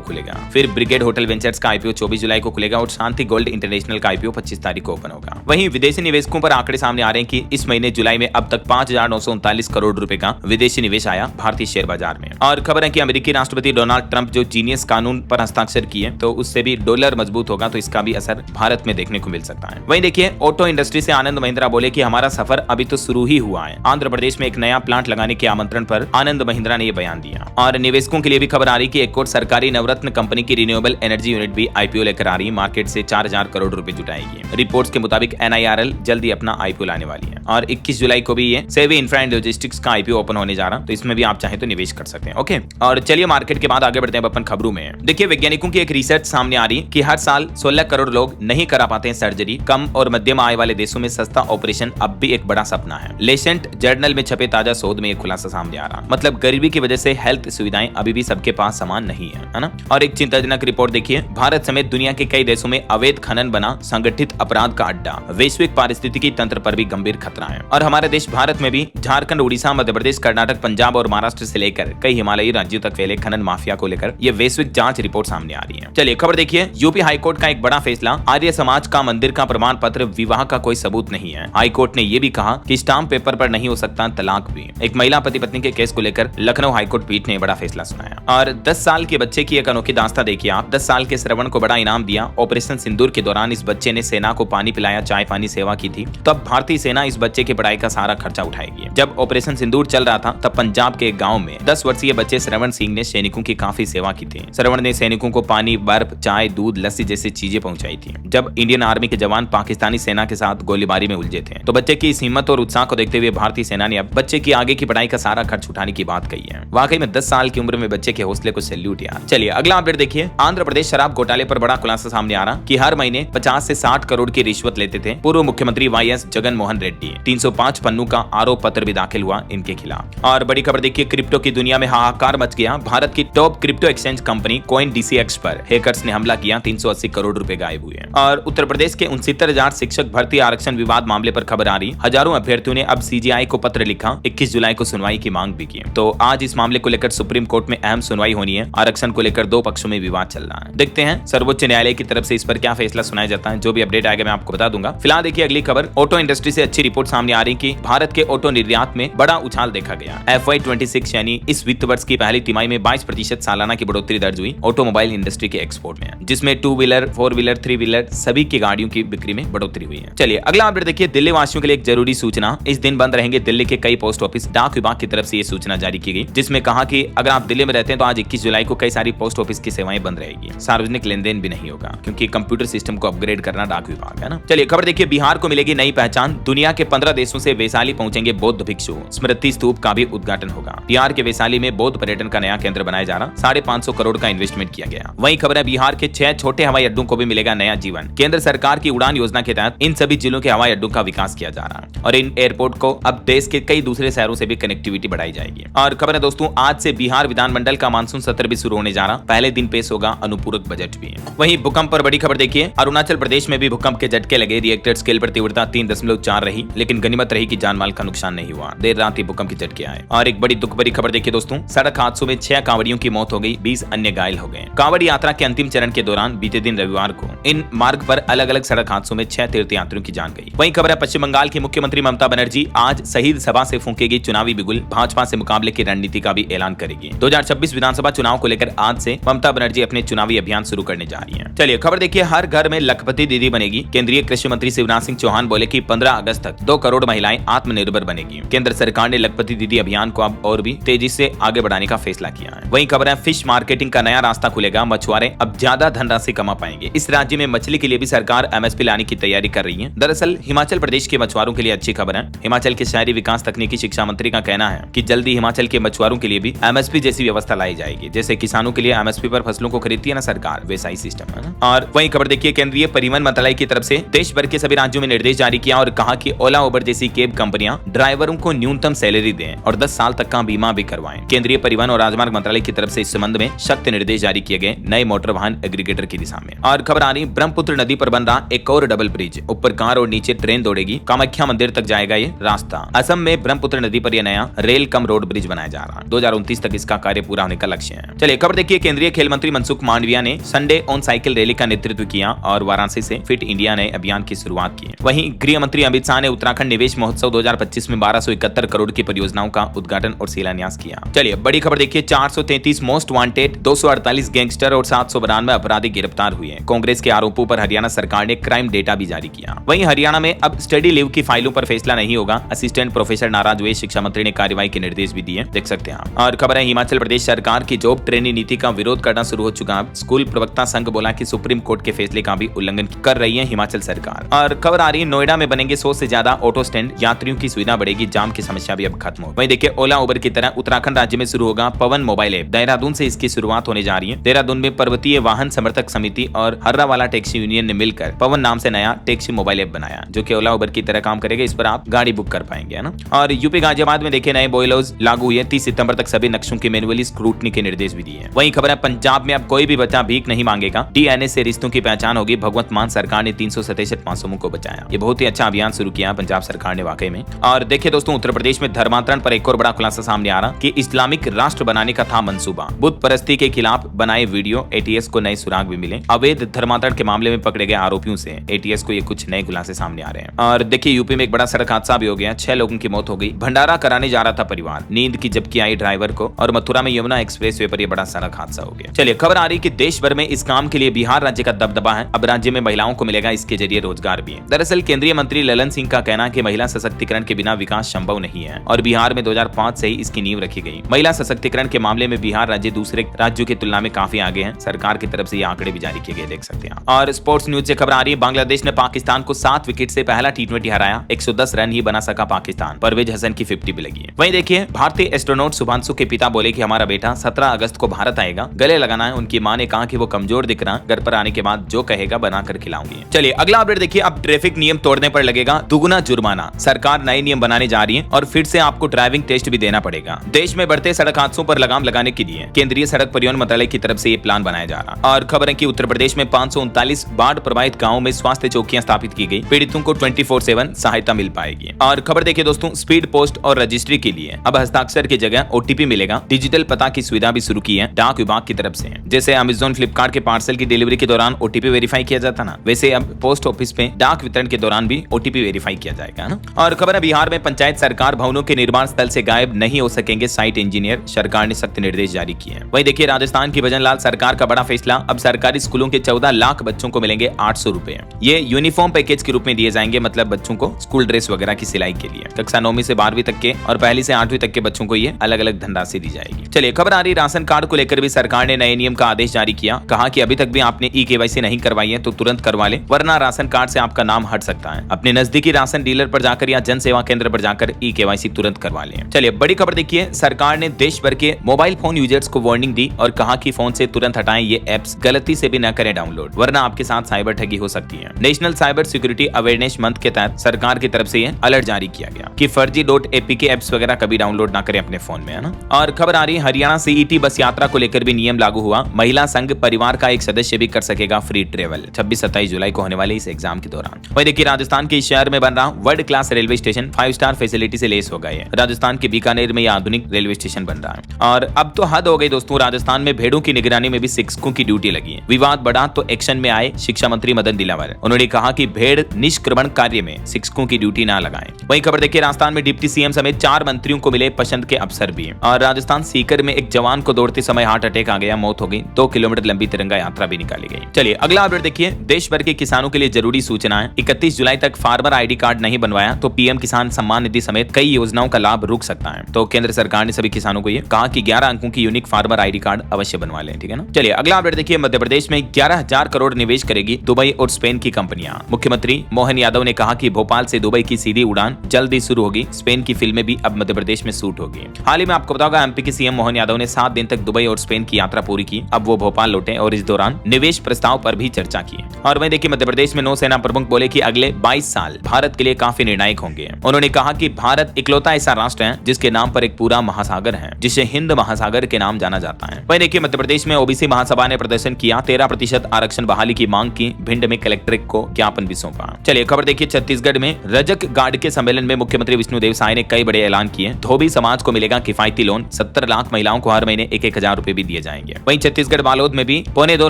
खुलेगा। फिर ब्रिगेड होटल वेंचर्स का आईपीओ 24 जुलाई को खुलेगा और शांति गोल्ड इंटरनेशनल का आईपीओ 25 तारीख को ओपन होगा। वहीं विदेशी निवेशकों पर आंकड़े सामने आ रहे हैं कि इस महीने जुलाई में अब तक 5,939 करोड़ रुपए का विदेशी निवेश आया भारतीय शेयर बाजार में। और खबर है कि अमेरिकी राष्ट्रपति डोनाल्ड ट्रंप जो जीनियस कानून पर हस्ताक्षर किए तो उससे भी डॉलर मजबूत होगा, तो इसका भी असर भारत में देखने को मिल सकता है। वहीं देखिए ऑटो इंडस्ट्री से आनंद महिंद्रा बोले कि हमारा सफर अभी तो शुरू ही हुआ है। आंध्र प्रदेश में एक नया प्लांट लगाने के आमंत्रण पर आनंद महिंद्रा ने यह बयान दिया। और निवेशकों के लिए भी खबर आ रही कि एक और सरकारी नवरत्न कंपनी की रिन्यूएबल एनर्जी यूनिट भी आईपीओ लेकर आ रही है, मार्केट से 4,000 करोड़ रुपए जुटाएगी। रिपोर्ट्स के मुताबिक NIRL जल्दी अपना आईपीओ लाने वाली है। और 21 जुलाई को भी ये सेवी इंफ्रा एंड लॉजिस्टिक्स का आईपीओ ओपन होने जा रहा, तो इसमें भी आप चाहे तो निवेश कर सकते हैं। ओके, और चलिए मार्केट के बाद आगे बढ़ते हैं अपन खबरों में। देखिए वैज्ञानिकों की एक रिसर्च सामने आ रही है कि हर साल 16 करोड़ लोग नहीं करा पाते हैं सर्जरी। कम और मध्यम आय वाले देशों में सस्ता ऑपरेशन अब भी एक बड़ा सपना है। लेसेंट जर्नल में छपे ताजा शोध में एक खुलासा सामने आ रहा, मतलब गरीबी की वजह से हेल्थ सुविधाएं अभी भी सबके पास समान नहीं है ना। और एक चिंताजनक रिपोर्ट देखिए, भारत समेत दुनिया के कई देशों में अवैध खनन बना संगठित अपराध का अड्डा। वैश्विक पारिस्थितिकी तंत्र पर भी गंभीर खतरा है। और हमारे देश भारत में भी झारखंड, उड़ीसा, मध्य प्रदेश, कर्नाटक, पंजाब और महाराष्ट्र से लेकर कई हिमालयी राज्यों तक फैले खनन माफिया को लेकर ये वैश्विक जांच रिपोर्ट सामने आ रही है। चलिए खबर देखिए, यूपी हाईकोर्ट का एक बड़ा फैसला, आर्य समाज का मंदिर का प्रमाण पत्र विवाह का कोई सबूत नहीं है। हाईकोर्ट ने यह भी कहा कि स्टाम्प पेपर पर नहीं हो सकता तलाक भी। एक महिला पति पत्नी के केस को लेकर लखनऊ हाईकोर्ट पीठ ने बड़ा फैसला सुनाया। और 10 साल के बच्चे की एक अनोखी दास्तां देखिए आप। 10 साल के श्रवण को बड़ा इनाम दिया। ऑपरेशन सिंदूर के दौरान इस बच्चे ने सेना को पानी पिलाया, चाय पानी सेवा की थी। तब भारतीय सेना इस बच्चे की पढ़ाई का सारा खर्चा उठाएगी। जब ऑपरेशन सिंदूर चल रहा था तब पंजाब के एक गांव में 10 वर्षीय बच्चे श्रवण सिंह ने सैनिकों की काफी सेवा की थी। श्रवण ने सैनिकों को पानी, बर्फ, चाय, दूध, लस्सी जैसी चीजें पहुंचाई थी। जब इंडियन आर्मी के जवान पाकिस्तानी सेना के साथ गोलीबारी में उलझे थे तो बच्चे की इस हिम्मत और उत्साह को देखते हुए भारतीय सेना ने अब बच्चे की आगे की पढ़ाई का सारा खर्च उठाने की बात कही है। वाकई में 10 साल की उम्र में बच्चे के हौसले को सैल्यूट यार। चलिए अगला अपडेट देखिए, आंध्र प्रदेश शराब घोटाले पर बड़ा खुलासा सामने आ रहा कि हर महीने 50 से 60 करोड़ की रिश्वत लेते थे पूर्व मुख्यमंत्री YS जगन मोहन रेड्डी। 305 पन्नों का आरोप पत्र भी दाखिल हुआ इनके खिलाफ। और बड़ी खबर देखिए, क्रिप्टो की दुनिया में हाहाकार मच गया। भारत की top crypto exchange company CoinDCX पर हैकर्स ने हमला किया, 380 करोड़ रुपए गायब हुए। और उत्तर प्रदेश के 69,000 शिक्षक भर्ती आरक्षण विवाद मामले पर खबर आ रही, हजारों अभ्यर्थियों ने अब CGI को पत्र लिखा, 21 जुलाई को सुनवाई की मांग भी की। तो आज इस मामले को लेकर सुप्रीम कोर्ट में अहम सुनवाई होनी है। आरक्षण को लेकर दो पक्षों में विवाद चल रहा है। देखते हैं सर्वोच्च न्यायालय की तरफ से इस पर क्या फैसला सुनाया जाता है। जो भी अपडेट आएगा मैं आपको बता दूंगा। फिलहाल देखिए अगली खबर, ऑटो इंडस्ट्री से अच्छी रिपोर्ट सामने आ रही कि भारत के ऑटो निर्यात में बड़ा उछाल देखा गया। FY26 यानी इस वित्त वर्ष की पहली तिमाही में 22% सालाना की बढ़ोतरी दर्ज हुई ऑटोमोबाइल इंडस्ट्री के एक्सपोर्ट में, जिसमें 2 व्हीलर, 4 व्हीलर, 3 व्हीलर सभी की गाड़ियों की बिक्री में बढ़ोतरी हुई है। चलिए अगला अपडेट देखिए, दिल्ली वासियों के लिए एक जरूरी सूचना, इस दिन बंद रहेंगे दिल्ली के कई पोस्ट ऑफिस। डाक विभाग की तरफ से ये सूचना जारी की गई, जिसमें कहा कि अगर आप दिल्ली में रहते हैं तो आज 21 जुलाई को कई सारी पोस्ट ऑफिस की सेवाएं बंद रहेगी। सार्वजनिक लेन देन भी नहीं होगा क्योंकि कंप्यूटर सिस्टम को अपग्रेड करना डाक विभाग है ना। चलिए खबर देखिए, बिहार को मिलेगी नई पहचान, दुनिया के 15 देशों से वैशाली पहुंचेंगे बौद्ध भिक्षु। स्मृति स्तूप का भी उद्घाटन होगा। बिहार के वैशाली में बौद्ध पर्यटन का नया केंद्र बनाया जा रहा, 550 करोड़ का इन्वेस्टमेंट किया गया। वहीं खबर है, बिहार के 6 छोटे हवाई अड्डों को भी मिलेगा नया जीवन। केंद्र सरकार की उड़ान योजना के तहत इन सभी जिलों के हवाई अड्डों का विकास किया जा रहा है और इन एयरपोर्ट को अब देश के कई दूसरे शहरों से भी कनेक्टिविटी बढ़ाई जाएगी। और खबर है दोस्तों, आज से बिहार विधानमंडल का मानसून सत्र भी शुरू होने जा रहा, पहले दिन पेश होगा अनुपूरक बजट भी। वहीं भूकंप पर बड़ी खबर देखिए, अरुणाचल प्रदेश में भी भूकंप के झटके लगे। रिएक्टर स्केल पर तीव्रता 3.4 रही, लेकिन गनीमत रही कि जानमाल का नुकसान नहीं हुआ। देर रात ही भूकंप के झटके आए। और एक बड़ी दुख भरी खबर देखिए दोस्तों, सड़क हादसों में 6 कांवड़ियों की मौत हो गई, 20 अन्य घायल हो गए। कांवड़ यात्रा के अंतिम चरण के दौरान बीते दिन रविवार को इन मार्ग पर अलग अलग सड़क हादसों में 6 तीर्थयात्रियों की जान गई। वहीं खबर है, पश्चिम बंगाल की मुख्यमंत्री ममता बनर्जी आज शहीद सभा से फूंकेगी चुनावी बिगुल, भाजपा से मुकाबले की रणनीति का भी ऐलान करेगी। 2026 विधानसभा चुनाव को लेकर आज से ममता बनर्जी अपने चुनावी अभियान शुरू करने जा रही हैं। चलिए खबर देखिए, हर घर में लखपति दीदी बनेगी। केंद्रीय कृषि मंत्री शिवराज सिंह चौहान बोले कि 15 अगस्त तक 2 करोड़ महिलाएं आत्मनिर्भर बनेगी। केंद्र सरकार ने लखपति दीदी अभियान को अब और भी तेजी से आगे बढ़ाने का फैसला किया है। वहीं खबर है, फिश मार्केटिंग का नया रास्ता खुलेगा, मछुआरे अब ज्यादा धनराशि कमा पाएंगे। इस राज्य में मछली के लिए भी सरकार MSP लाने की तैयारी कर रही है। दरअसल हिमाचल प्रदेश के मछुआरों के लिए अच्छी खबर है। हिमाचल के शहरी विकास तकनीकी शिक्षा मंत्री का कहना है कि जल्दी हिमाचल के मछुआरों के लिए भी MSP जैसी व्यवस्था लाई जाएगी। जैसे किसानों के लिए MSP पर फसलों को खरीदती है ना सरकार, वैसा ही सिस्टम है ना। और वहीं खबर देखिए, केंद्रीय परिवहन मंत्रालय की तरफ से देश भर के सभी राज्यों में निर्देश जारी किया और कहा कि ओला उबर जैसी कैब कंपनियां ड्राइवरों को न्यूनतम सैलरी दें और 10 साल तक का बीमा भी करवाएं। केंद्रीय परिवहन और राजमार्ग मंत्रालय की तरफ से इस संबंध में सख्त निर्देश जारी किए गए नए मोटर वाहन एग्रीगेटर की दिशा में। और खबर आ रही, ब्रह्मपुत्र नदी पर बन रहा एक और डबल ब्रिज, ऊपर कार और नीचे ट्रेन दौड़ेगी, कामाख्या मंदिर तक जाएगा ये रास्ता। असम में ब्रह्मपुत्र नदी पर यह नया रेल कम रोड ब्रिज बनाया जा रहा है। 2029 तक इसका कार्य पूरा होने का लक्ष्य है। चलिए खबर देखिए, केंद्रीय खेल मंत्री मनसुख मांडविया ने संडे ऑन साइकिल रैली का नेतृत्व किया और वाराणसी से फिट इंडिया नए अभियान की शुरुआत की। वहीं गृह मंत्री अमित शाह ने उत्तराखंड निवेश महोत्सव 2025 में 1271 करोड़ की परियोजनाओं का उद्घाटन और शिलान्यास किया। चलिए बड़ी खबर देखिए, 433 मोस्ट वांटेड, 248 गैंगस्टर और 792 अपराधी गिरफ्तार हुए। कांग्रेस के आरोपों पर हरियाणा सरकार ने क्राइम डेटा भी जारी किया। वहीं हरियाणा में अब स्टडी लीव की फाइलों पर फैसला नहीं होगा। असिस्टेंट प्रोफेसर नाराज हुए, शिक्षा मंत्री ने कार्रवाई के निर्देश भी दिए, देख सकते हैं। और खबर है, हिमाचल प्रदेश सरकार की जॉब ट्रेनिंग नीति का विरोध करना शुरू हो चुका। स्कूल प्रवक्ता संघ बोला कि सुप्रीम कोर्ट के फैसले का भी उल्लंघन कर रही है हिमाचल सरकार। और खबर आ रही है, नोएडा में बनेंगे 100 से ज्यादा ऑटो स्टैंड, यात्रियों की सुविधा बढ़ेगी, जाम की समस्या भी अब खत्म हो। वहीं देखिए, ओला उबर की तरह उत्तराखंड राज्य में शुरू होगा पवन मोबाइल ऐप। देहरादून से इसकी शुरुआत होने जा रही है। देहरादून में पर्वतीय वाहन समर्थक समिति और हर्रावाला टैक्सी यूनियन ने मिलकर पवन नाम से नया टैक्सी मोबाइल ऐप बनाया, जो कि ओला उबर की तरह काम करेगा। इस पर आप गाड़ी बुक कर पाएंगे, है ना। और यूपी गाजियाबाद में देखिए, नए बॉयलॉज लागू हुए। 30 सितंबर तक सभी नक्शों की मैनुअली स्क्रूटनी के निर्देश भी दिए। वहीं खबर है, पंजाब में अब कोई भी बच्चा भीख नहीं मांगेगा, डीएनए से रिश्तों की पहचान होगी। भगवंत मान सरकार ने 367 मासूमों को बचाया। ये बहुत ही अच्छा अभियान शुरू किया पंजाब सरकार ने वाकई में। और देखिए दोस्तों, उत्तर प्रदेश में धर्मांतरण पर एक और बड़ा खुलासा सामने आ रहा कि इस्लामिक राष्ट्र बनाने का था मंसूबा। बुत परस्ती के खिलाफ बनाए वीडियो, एटीएस को नए सुराग भी मिले। अवैध धर्मांतरण के मामले में पकड़े गए आरोपियों से एटीएस को ये कुछ नए खुलासे सामने आ रहे हैं। और देखिए, यूपी में एक बड़ा सड़क हादसा भी हो गया, 6 लोगों की मौत हो गई। भंडारा कराने जा रहा था परिवार, नींद की झपकी आई ड्राइवर को। और मथुरा में यमुना एक्सप्रेस वे पर यह बड़ा सड़क हादसा हो गया। चलिए खबर आ रही कि देश भर में इस काम के लिए बिहार राज्य का दबदबा है। अब राज्य में महिलाओं को मिलेगा इसके जरिए रोजगार भी। दरअसल केंद्रीय मंत्री ललन सिंह का कहना है कि महिला सशक्तिकरण के बिना विकास संभव नहीं है और बिहार में 2005 से ही इसकी नींव रखी गई। महिला सशक्तिकरण के मामले में बिहार राज्य दूसरे राज्यों की तुलना में काफी आगे है। सरकार की तरफ से ये आंकड़े भी जारी किए गए, देख सकते हैं। और स्पोर्ट्स न्यूज से खबर आ रही है, बांग्लादेश ने पाकिस्तान को 7 विकेट से पहला T20 हराया। 110 रन ही बना सका पाकिस्तान। परवेज हसन की 50 भी लगी है। वहीं देखिए, भारतीय एस्ट्रोनॉट शुभांशु के पिता बोले कि हमारा बेटा 17 अगस्त को भारत आएगा, गले लगाना है। उनकी मां ने कहा कि वो कमजोर दिख रहा, घर पर आने के बाद जो कहेगा बनाकर खिलाऊंगी। चलिए अगला अपडेट देखिए, अब ट्रैफिक नियम तोड़ने पर लगेगा दुगुना जुर्माना। सरकार नए नियम बनाने जा रही है और फिर से आपको ड्राइविंग टेस्ट भी देना पड़ेगा। देश में बढ़ते सड़क हादसों पर लगाम लगाने के लिए केंद्रीय सड़क परिवहन मंत्रालय की तरफ से ये प्लान बनाया जा रहा। और खबर है कि उत्तर प्रदेश में 539 बाढ़ प्रभावित गाँव में स्वास्थ्य चौकियां स्थापित की गई। पीड़ितों को 24/7 सहायता मिल पाएगी। और खबर देखिए दोस्तों, स्पीड पोस्ट और रजिस्ट्री के लिए अब हस्ताक्षर की जगह ओटीपी मिलेगा। डिजिटल पता की सुविधा भी शुरू की है डाक विभाग की तरफ से। जैसे अमेज़न फ्लिपकार्ट के पार्सल की डिलीवरी के दौरान ओटीपी वेरीफाई किया जाता ना, वैसे अब पोस्ट ऑफिस पे डाक वितरण के दौरान भी ओटीपी वेरीफाई किया जाएगा ना। और खबर है, बिहार में पंचायत सरकार भवनों के निर्माण स्थल से गायब नहीं हो सकेंगे साइट इंजीनियर। सरकार ने सख्त निर्देश जारी किए हैं। वहीं देखिए, राजस्थान की भजन लाल सरकार का बड़ा फैसला, अब सरकारी स्कूलों के 14 लाख बच्चों को मिलेंगे 800 रुपए। ये यूनिफॉर्म पैकेज के रूप में दिए जाएंगे, मतलब बच्चों को स्कूल ड्रेस वगैरह की सिलाई के लिए। कक्षा 9वीं से 12वीं तक के और पहली से 8वीं तक के बच्चों को ये अलग अलग धनराशि दी जाएगी। चलिए खबर आ रही, राशन कार्ड को लेकर भी सरकार ने नए नियम का आदेश जारी किया। कहा कि अभी तक भी आपने ई-केवाईसी नहीं करवाई है तो तुरंत करवा ले, वरना राशन कार्ड से आपका नाम हट सकता है। अपने नजदीकी राशन डीलर पर जाकर या जन सेवा केंद्र पर जाकर ई-केवाईसी तुरंत करवा लें। चलिए बड़ी खबर देखिए, सरकार ने देश भर के मोबाइल फोन यूजर्स को वार्निंग दी और कहा कि फोन से तुरंत हटाएं ये एप्स, गलती से भी न करें डाउनलोड, वरना आपके साथ साइबर ठगी हो सकती है। National cyber security awareness month के तहत सरकार की तरफ से ये अलर्ट जारी किया गया कि फर्जी.apk एप्स वगैरह कभी डाउनलोड ना करें अपने फोन में, है ना। और खबर आ रही है, हरियाणा सीईटी बस यात्रा को लेकर भी नियम लागू हुआ। महिला संघ परिवार का एक सदस्य भी कर सकेगा फ्री ट्रेवल। 26-27 जुलाई को होने वाले इस एग्जाम के दौरान। वही देखिए, राजस्थान के शहर में बन रहा world class railway station 5 star facility से लेस हो गए हैं। राजस्थान के बीकानेर में यह आधुनिक रेलवे स्टेशन बन रहा है। और अब तो हद हो गई दोस्तों, राजस्थान में भेड़ों की निगरानी में भी शिक्षकों की ड्यूटी लगी है। विवाद बढ़ा तो एक्शन में आए शिक्षा मंत्री मदन दिलावर। उन्होंने कहा कि भेड़ निष्क्रमण कार्य में शिक्षकों की ड्यूटी ना लगाएं। वहीं खबर देखिए, राजस्थान में डिप्टी सीएम समेत 4 मंत्रियों को मिले पसंद के अफसर भी। और राजस्थान सीकर में एक जवान को दौड़ते समय हार्ट अटैक आ गया, मौत हो गई। 2 किलोमीटर लंबी तिरंगा यात्रा भी निकाली गई। चलिए अगला अपडेट देखिए, देश भर के किसानों के लिए जरूरी सूचना है। 31 जुलाई तक फार्मर आईडी कार्ड नहीं बनवाया तो पीएम किसान सम्मान निधि समेत कई योजनाओं का लाभ रुक सकता है। तो केंद्र सरकार ने सभी किसानों को ये कहा कि 11 अंकों की यूनिक फार्मर आईडी कार्ड अवश्य बनवा लें, ठीक है ना। चलिए अगला अपडेट देखिए, मध्य प्रदेश में 11,000 करोड़ निवेश करेगी दुबई और स्पेन की कंपनियां। मुख्यमंत्री मोहन यादव ने कहा कि भोपाल से दुबई की सीधी उड़ान जल्द ही शुरू होगी। स्पेन की फिल्में भी अब मध्य प्रदेश में शूट होगी। हाल ही में आपको बताऊंगा, एमपी के सीएम मोहन यादव ने 7 दिन तक दुबई और स्पेन की यात्रा पूरी की। अब वो भोपाल लौटे और इस दौरान निवेश प्रस्ताव पर भी चर्चा की। और वहीं देखिए मध्य प्रदेश में नौसेना प्रमुख बोले कि अगले 22 साल भारत के लिए काफी निर्णायक होंगे। उन्होंने कहा कि भारत इकलौता ऐसा राष्ट्र है जिसके नाम पर एक पूरा महासागर है, जिसे हिंद महासागर के नाम जाना जाता है। वहीं देखिए मध्य प्रदेश में ओबीसी महासभा ने प्रदर्शन किया, 13% आरक्षण बहाली की मांग की, भिंड में कलेक्ट्रेट को ज्ञापन भी सौंपा। चलिए खबर देखिए छत्तीसगढ़ में रजक गार्ड के सम्मेलन में मुख्यमंत्री विष्णुदेव साय ने कई बड़े ऐलान किए। धोबी समाज को मिलेगा किफायती लोन, 70 लाख महिलाओं को हर महीने 1,000 रुपए भी दिए जाएंगे। वहीं छत्तीसगढ़ बालोद में भी 2.25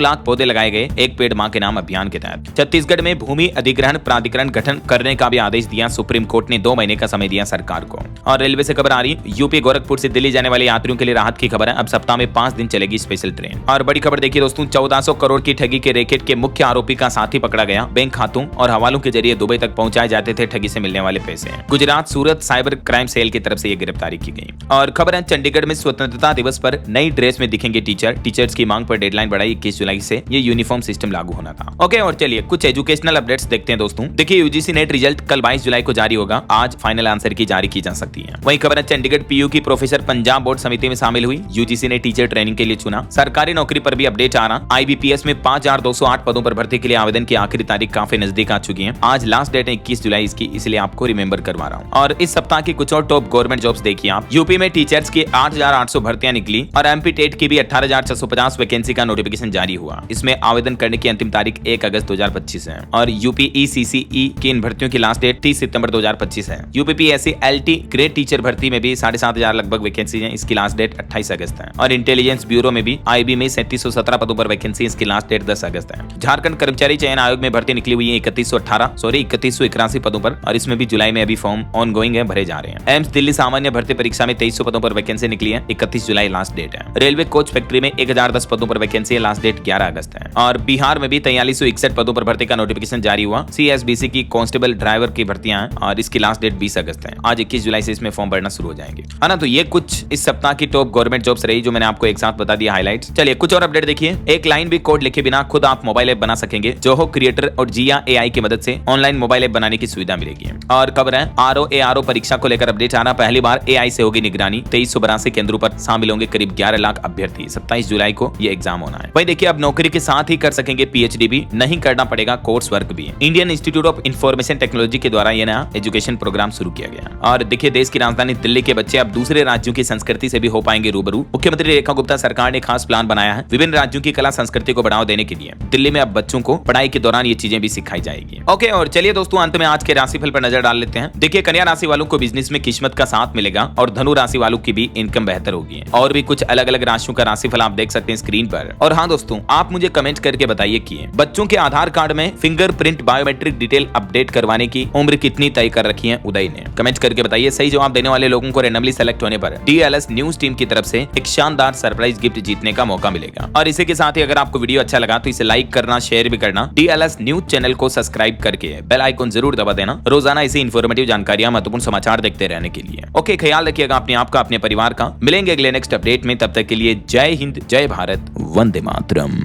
लाख पौधे लगाए गए, एक पेड़ मां के नाम अभियान के तहत। छत्तीसगढ़ में भूमि अधिग्रहण प्राधिकरण गठन करने का भी आदेश दिया, सुप्रीम कोर्ट ने 2 महीने का समय दिया सरकार को। और रेलवे से खबर आ रही, यूपी गोरखपुर से दिल्ली जाने वाले यात्रियों के लिए राहत की खबर है, अब सप्ताह में 5 दिन चलेगी स्पेशल ट्रेन। और बड़ी खबर देखिए दोस्तों, 1400 करोड़ की ठगी के रैकेट के मुख्य आरोपी का साथी पकड़ा गया, बैंक खातों और हवालों के जरिए दुबई तक पहुंचाए जाते थे ठगी से मिलने वाले पैसे। Gujarat Surat cyber crime cell की तरफ से ये गिरफ्तारी की गई। और खबर है चंडीगढ़ में स्वतंत्रता दिवस पर नई ड्रेस में दिखेंगे टीचर्स की मांग पर डेडलाइन बढ़ाई, 21 जुलाई से ये यूनिफॉर्म सिस्टम लागू होना था। ओके, और चलिए कुछ एजुकेशनल अपडेट्स देखते हैं दोस्तों। देखिए यूजीसी नेट रिजल्ट कल 22 जुलाई को जारी होगा, आज फाइनल आंसर की जारी की जा सकती है। वहीं खबर है चंडीगढ़ पीयू की प्रोफेसर पंजाब बोर्ड समिति में शामिल हुई, यूजीसी ने टीचर ट्रेनिंग के लिए चुना। सरकारी नौकरी पर भी अपडेट आ रहा, आईबीपीएस में 5208 पदों पर भर्ती के लिए आवेदन की आखिरी तारीख काफी नजदीक आ चुकी है। आज लास्ट डेट है 21 जुलाई इसकी, इसलिए आपको रिमेंबर करवा रहा हूँ। और इस सप्ताह की कुछ और टॉप गवर्नमेंट जॉब्स देखिए आप। यूपी में टीचर्स की 8800 भर्तियां निकली और एमपी टेट की भी 18650 वैकेंसी का नोटिफिकेशन जारी हुआ। इसमें आवेदन करने की अंतिम तारीख 1 अगस्त 2025 है। और यूपीईसीसीई की इन भर्तियों की लास्ट डेट 30 सितंबर 2025 है। यूपीपीएससी एलटी ग्रेड टीचर भर्ती में भी 7500 लगभग वैकेंसी है, इसकी लास्ट डेट 28 अगस्त है। और इंटेलिजेंस ब्यूरो में भी आईबी में 3717 पदों पर वैकेंसी, इसकी लास्ट डेट 10 अगस्त है। झारखंड कर्मचारी चयन आयोग में भर्ती निकली हुई है 3181 पदों पर, और इसमें भी जुलाई में अभी फॉर्म ऑन गोइंग है, भरे जा रहे हैं। एम्स दिल्ली सामान्य भर्ती परीक्षा में 2300 पदों पर वैकेंसी निकली है, 31 जुलाई लास्ट डेट है। रेलवे कोच फैक्ट्री में 1010 पदों पर वैकेंसी है, लास्ट डेट 11 अगस्त है। और बिहार में भी 4361 पदों पर भर्ती का नोटिफिकेशन जारी हुआ। सीएसबीसी की कांस्टेबल ड्राइवर की भर्तियां हैं और इसकी लास्ट डेट 20 अगस्त है। आज 21 जुलाई से इसमें फॉर्म भरना शुरू हो जाएंगे, है ना। तो ये कुछ इस सप्ताह की टॉप गवर्नमेंट जॉब्स रही जो मैंने आपको एक साथ बता दिया हाइलाइट्स। चलिए कुछ और अपडेट देखिए। एक लाइन भी कोड लिखे बिना खुद आप मोबाइल ऐप बना सकेंगे। जोहो क्रिएटर और जिया एआई की मदद से ऑनलाइन मोबाइल ऐप बनाने की सुविधा मिलेगी। और खबर है आरओ परीक्षा को लेकर अपडेट आ रहा, पहली बार एआई से होगी निगरानी। 2382 केंद्रों पर शामिल होंगे करीब 11 लाख अभ्यर्थी। 27 जुलाई को ये एग्जाम होना है। वही देखिए अब नौकरी के साथ ही कर सकेंगे पीएचडी भी, नहीं करना पड़ेगा कोर्स वर्क भी। Indian institute of information technology के द्वारा यह नया एजुकेशन प्रोग्राम शुरू किया गया। और देखिए देश की राजधानी दिल्ली के बच्चे अब दूसरे राज्यों की संस्कृति से भी हो पाएंगे रूबरू। मुख्यमंत्री रेखा गुप्ता सरकार ने खास प्लान बनाया है विभिन्न राज्यों की कला संस्कृति को बढ़ावा देने के लिए। दिल्ली में अब बच्चों को पढ़ाई के दौरान ये चीजें भी सिखाई जाएगी। ओके, और चलिए दोस्तों अंत में आज के राशिफल पर नजर डाल लेते हैं। देखिए कन्या राशि वालों को बिजनेस में किस्मत का साथ मिलेगा और धनु राशि वालों की भी इनकम बेहतर होगी। और भी कुछ अलग अलग राशियों का राशिफल आप देख सकते हैं स्क्रीन पर। और हाँ दोस्तों, आप मुझे कमेंट करके बताइए कि बच्चों के आधार कार्ड में फिंगरप्रिंट बायोमेट्रिक डिटेल अपडेट करवाने की उम्र कितनी तय कर रखी है उदय ने। कमेंट करके बताइए। सही जवाब देने वाले लोगों को रैंडमली सेलेक्ट होने पर डीएलएस न्यूज टीम की तरफ से एक शानदार सरप्राइज गिफ्ट जीतने का मौका मिलेगा। और इसी के साथ ही अगर आपको वीडियो अच्छा लगा तो इसे लाइक करना, शेयर भी करना। डीएलएस न्यूज चैनल को सब्सक्राइब करके बेल आइकन जरूर दबा देना, रोजाना ऐसी इंफॉर्मेटिव जानकारियां, महत्वपूर्ण समाचार देखते रहने के लिए। ओके, ख्याल रखिएगा अपने आप का, अपने परिवार का। मिलेंगे अगले नेक्स्ट अपडेट में, तब तक के लिए जय हिंद, जय भारत, वंदे मातरम।